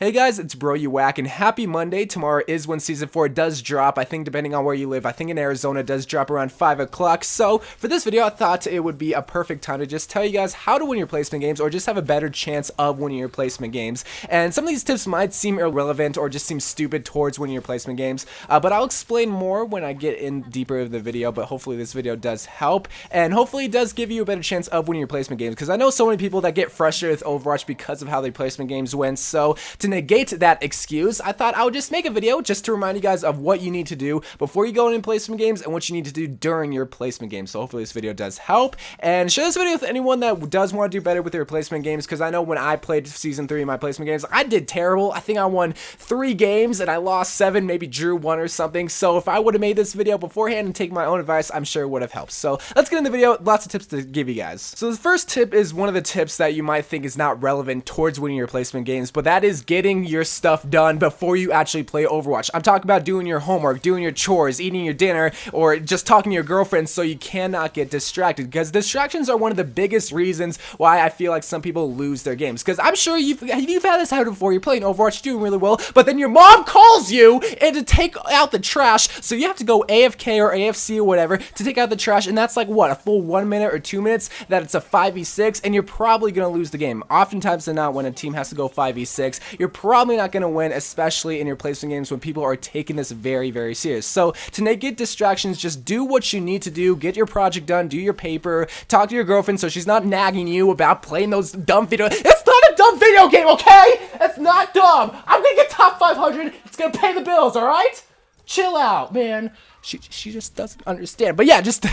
Hey guys, it's Bro You Whack, and happy Monday. Tomorrow is when Season 4 does drop. I think depending on where you live, I think in Arizona it does drop around 5 o'clock. So for this video, I thought it would be a perfect time to just tell you guys how to win your placement games or just have a better chance of winning your placement games. And some of these tips might seem irrelevant or just seem stupid towards winning your placement games, but I'll explain more when I get in deeper of the video, but hopefully this video does help, and hopefully it does give you a better chance of winning your placement games, because I know so many people that get frustrated with Overwatch because of how their placement games win. So to negate that excuse, I thought I would just make a video just to remind you guys of what you need to do before you go in placement games and what you need to do during your placement games. So hopefully this video does help, and share this video with anyone that does want to do better with their placement games, because I know when I played Season 3 in my placement games, I did terrible. I think I won 3 games and I lost 7, maybe drew 1 or something. So if I would have made this video beforehand and taken my own advice, I'm sure it would have helped. So let's get in the video. Lots of tips to give you guys. So the first tip is one of the tips that you might think is not relevant towards winning your placement games, but that is getting your stuff done before you actually play Overwatch. I'm talking about doing your homework, doing your chores, eating your dinner, or just talking to your girlfriend so you cannot get distracted, because distractions are one of the biggest reasons why I feel like some people lose their games. Because I'm sure you've had this happen before. You're playing Overwatch, doing really well, but then your mom calls you and to take out the trash, so you have to go AFK or AFC or whatever to take out the trash, and that's like what, a full 1 minute or 2 minutes that it's a 5v6, and you're probably going to lose the game. Oftentimes than not, when a team has to go 5v6, you're probably not going to win, especially in your placement games when people are taking this very, very serious. So to negate distractions, just do what you need to do. Get your project done, do your paper, talk to your girlfriend so she's not nagging you about playing those dumb videos. It's not a dumb video game, okay? It's not dumb. I'm gonna get top 500. It's gonna pay the bills, all right? Chill out, man. She just doesn't understand. But yeah, just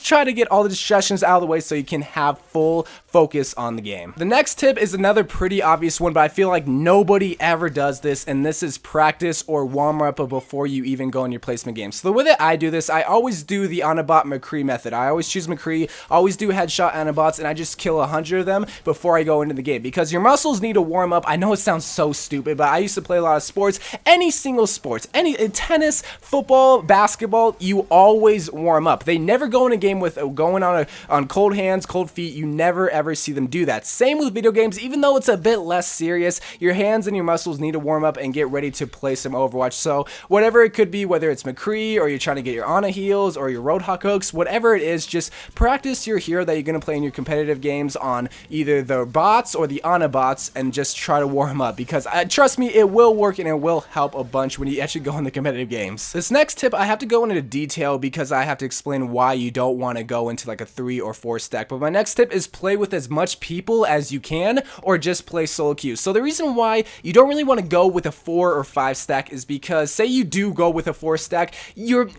try to get all the distractions out of the way so you can have full focus on the game. The next tip is another pretty obvious one, but I feel like nobody ever does this, and this is practice or warm up before you even go in your placement game. So the way that I do this, I always do the Anabot McCree method. I always choose McCree, always do headshot Anabots, and I just kill 100 of them before I go into the game, because your muscles need to warm up. I know it sounds so stupid, but I used to play a lot of sports. Any single sports, tennis, football, basketball, you always warm up. They never go in a game with going on cold hands, cold feet. You never ever see them do that. Same with video games. Even though it's a bit less serious, your hands and your muscles need to warm up and get ready to play some Overwatch. So whatever it could be, whether it's McCree or you're trying to get your Ana heals or your Roadhog hooks, whatever it is, just practice your hero that you're going to play in your competitive games on either the bots or the Ana bots, and just try to warm up, because trust me, it will work and it will help a bunch when you actually go in the competitive games. This next tip, I have to go into detail because I have to explain why you don't want to go into like a 3 or 4 stack. But my next tip is play with as much people as you can, or just play solo queue. So the reason why you don't really want to go with a 4 or 5 stack is because, say you do go with a 4 stack,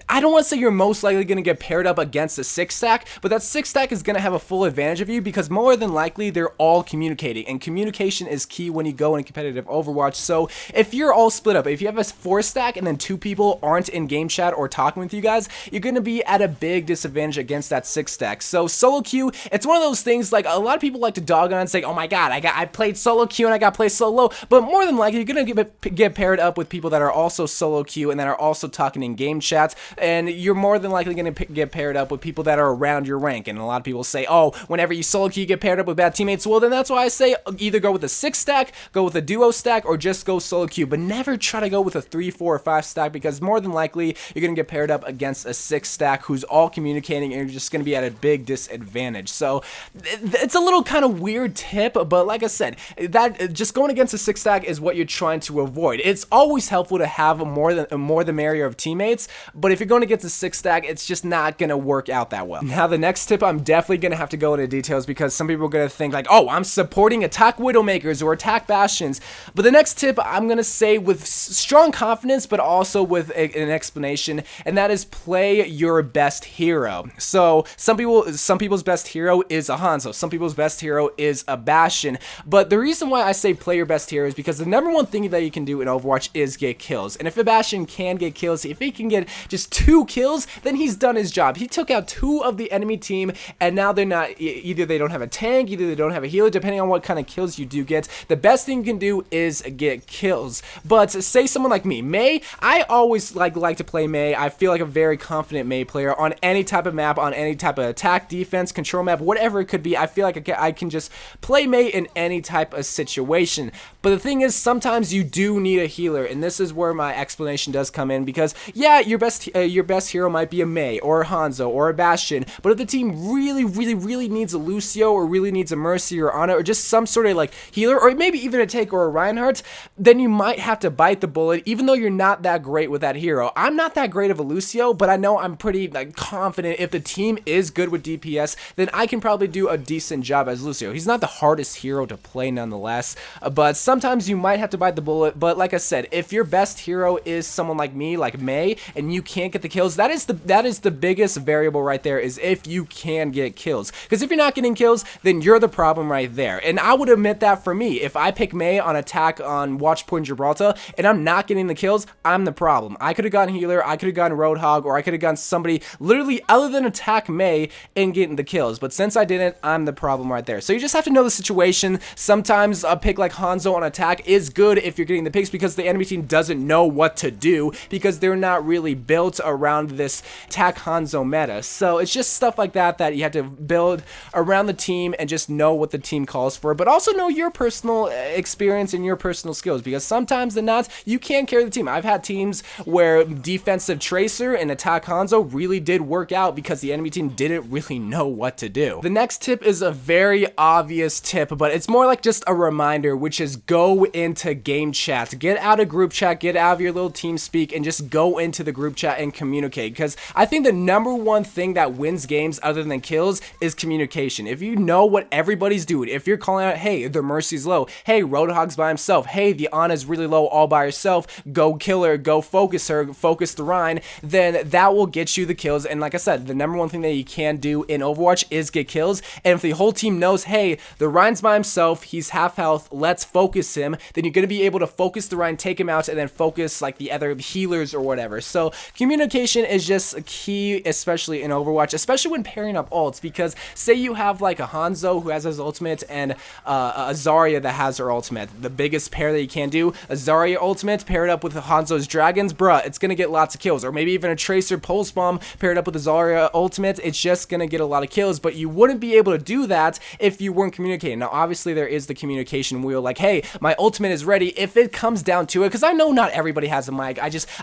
I don't want to say you're most likely going to get paired up against a 6 stack, but that 6 stack is going to have a full advantage of you, because more than likely they're all communicating, and communication is key when you go in competitive Overwatch. So if you're all split up, if you have a 4 stack and then 2 people aren't in game chat or talking with you guys, you're going to be at a big disadvantage against that 6 stack. So solo queue, it's one of those things, like a lot of people like to dog on and say, oh my god, I played solo queue and I got to play solo, but more than likely you're going to get paired up with people that are also solo queue and that are also talking in game chats, and you're more than likely going to get paired up with people that are around your rank. And a lot of people say, oh, whenever you solo queue you get paired up with bad teammates. Well, then that's why I say either go with a 6 stack, go with a duo stack, or just go solo queue, but never try to go with a 3, 4, or 5 stack, because more than likely you're going to get paired up against a 6 stack who's all communicating, and you're just going to be at a big disadvantage. So it's a little kind of weird tip, but like I said, that just going against a 6 stack is what you're trying to avoid. It's always helpful to have more the merrier of teammates, but if you're going against a 6 stack, it's just not going to work out that well. Now the next tip, I'm definitely going to have to go into details, because some people are going to think like, oh, I'm supporting attack Widowmakers or attack Bastions. But the next tip I'm going to say with strong confidence, but also with an explanation, and that is play your best hero. So some people's best hero is a Hanzo, some people's best hero is a Bastion, but the reason why I say play your best hero is because the number one thing that you can do in Overwatch is get kills. And if a Bastion can get kills, if he can get just 2 kills, then he's done his job. He took out 2 of the enemy team, and now they're not, either they don't have a tank, either they don't have a healer, depending on what kind of kills you do get. The best thing you can do is get kills. But say someone like me, Mei, I always like to play Mei. I feel like a very confident Mei player on any type of map, on any type of attack, defense, control map, whatever it could be. I feel like I can just play Mei in any type of situation. But the thing is, sometimes you do need a healer, and this is where my explanation does come in, because yeah, your best hero might be a Mei or a Hanzo or a Bastion, but if the team really needs a Lucio or really needs a Mercy or Ana or just some sort of like healer, or maybe even a Take or a Reinhardt, then you might have to bite the bullet, even though you're not that great with that hero. I'm not that great of a Lucio, but I know I'm pretty like confident if the team is good with DPS, then I can probably do a decent job as Lucio. He's not the hardest hero to play nonetheless, but sometimes you might have to bite the bullet. But like I said, if your best hero is someone like me, like Mei, and you can't get the kills, that is the biggest variable right there, is if you can get kills. Because if you're not getting kills, then you're the problem right there. And I would admit that for me, if I pick Mei on attack on Watch Point Gibraltar and I'm not getting the kills, I'm the problem. I could have gone healer, I could have gone Roadhog, or I could have gone somebody literally other than attack Mei and getting the kills. But since I didn't, I'm the problem right there. So you just have to know the situation. Sometimes a pick like Hanzo on attack is good if you're getting the picks, because the enemy team doesn't know what to do, because they're not really built around this attack Hanzo meta. So it's just stuff like that that you have to build around the team and just know what the team calls for, but also know your personal experience and your personal skills, because sometimes than not, you can carry the team. I've had teams where defensive Tracer and attack Hanzo really did work out because the enemy team didn't really know what to do. The next tip is a very obvious tip, but it's more like just a reminder, which is go into game chat. Get out of group chat, get out of your little team speak, and just go into the group chat and communicate, because I think the number one thing that wins games other than kills is communication. If you know what everybody's doing, if you're calling out, hey, the Mercy's low, hey, Roadhog's by himself, hey, the Ana's really low all by herself, go kill her, go focus her, focus the Rein, then that will get you the kills. And like I said, the number one thing that you can do in Overwatch is get kills. And if the whole team knows, hey, the Rein's by himself, he's half health, let's focus him, then you're going to be able to focus the Rein, take him out, and then focus like the other healers or whatever. So communication is just key, especially in Overwatch, especially when pairing up ults, because say you have like a Hanzo who has his ultimate and a Zarya that has her ultimate. The biggest pair that you can do, a Zarya ultimate paired up with Hanzo's dragons, bruh, it's gonna get lots of kills. Or maybe even a Tracer pulse bomb paired up with a Zarya ultimate, it's just gonna get a lot of kills. But you wouldn't be able to do that if you weren't communicating. Now obviously there is the communication wheel, like, hey, my ultimate is ready, if it comes down to it, because I know not everybody has a mic.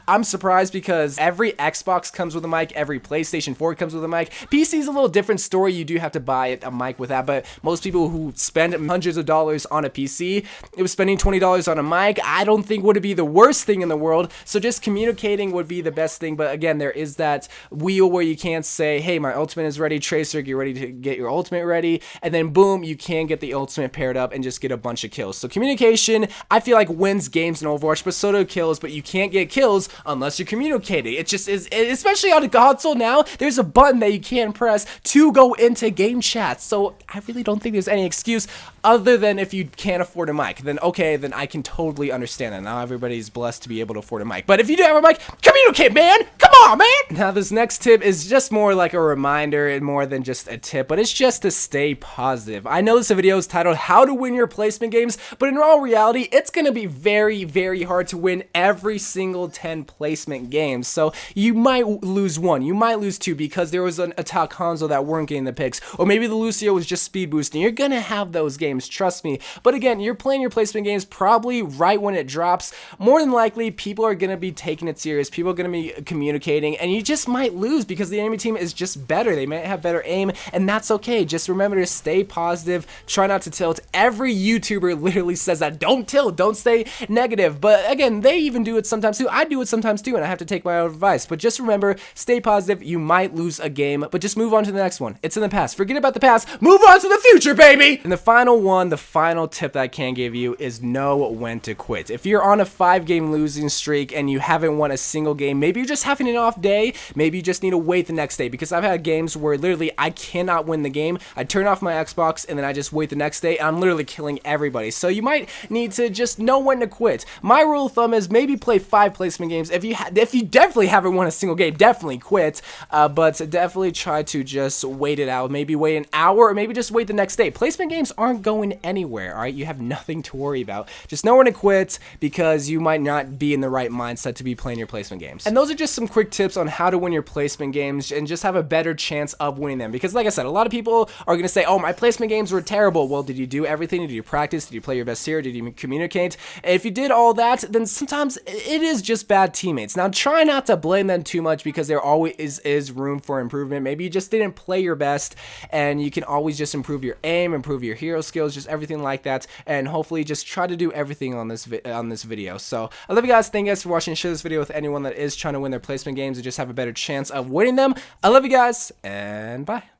I'm surprised, because every Xbox comes with a mic, every PlayStation 4 comes with a mic. PC is a little different story, you do have to buy a mic with that, but most people who spend hundreds of dollars on a PC, it was spending $20 on a mic, I don't think would be the worst thing in the world. So just communicating would be the best thing. But again, there is that wheel where you can't say, hey, my ultimate is ready, Tracer, get ready to get your ultimate ready, and then boom, you can get the ultimate paired up and just get a bunch of kills. So communication, I feel like, wins games in Overwatch, but so do kills. But you can't get kills unless you're communicating. It just is, especially on a console now, there's a button that you can press to go into game chat. So I really don't think there's any excuse, other than if you can't afford a mic, then okay, then I can totally understand that. Now everybody's blessed to be able to afford a mic, but if you do have a mic, communicate, man. Come on, man. Now this next tip is just more like a reminder and more than just a tip, but it's just to stay positive. I know this video is titled how to win your placement games, but in all reality, it's going to be very hard to win every single 10 placement games. So you might lose one, you might lose two, because there was an attack Hanzo that weren't getting the picks, or maybe the Lucio was just speed boosting. You're gonna have those games, trust me. But again, you're playing your placement games probably right when it drops. More than likely, people are gonna be taking it serious, people are gonna be communicating, and you just might lose because the enemy team is just better. They might have better aim, and that's okay. Just remember to stay positive, try not to tilt. Every YouTuber literally says that, don't tilt, don't stay negative. But again, they even do it sometimes too. I do it sometimes too, and I have to take my own advice. But just remember, stay positive. You might lose a game, but just move on to the next one. It's in the past. Forget about the past. Move on to the future, baby! And the final one, the final tip that I can give you is know when to quit. If you're on a 5-game losing streak and you haven't won a single game, maybe you're just having an off day, maybe you just need to wait the next day, because I've had games where literally I cannot win the game. I turn off my Xbox and then I just wait the next day, and I'm literally killing everybody. So you might need to just know when to quit. My rule of thumb is maybe play 5 placement games. If you definitely haven't won a single game, definitely quit, but definitely try to just wait it out. Maybe wait an hour, or maybe just wait the next day. Placement games aren't going going anywhere, all right? You have nothing to worry about. Just know when to quit because you might not be in the right mindset to be playing your placement games. And those are just some quick tips on how to win your placement games and just have a better chance of winning them. Because like I said, a lot of people are going to say, oh, my placement games were terrible. Well, did you do everything? Did you practice? Did you play your best hero? Did you communicate? If you did all that, then sometimes it is just bad teammates. Now, try not to blame them too much because there always is room for improvement. Maybe you just didn't play your best, and you can always just improve your aim, improve your hero skills, just everything like that, and hopefully just try to do everything on this video. So I love you guys. Thank you guys for watching. Share this video with anyone that is trying to win their placement games and just have a better chance of winning them. I love you guys, and bye.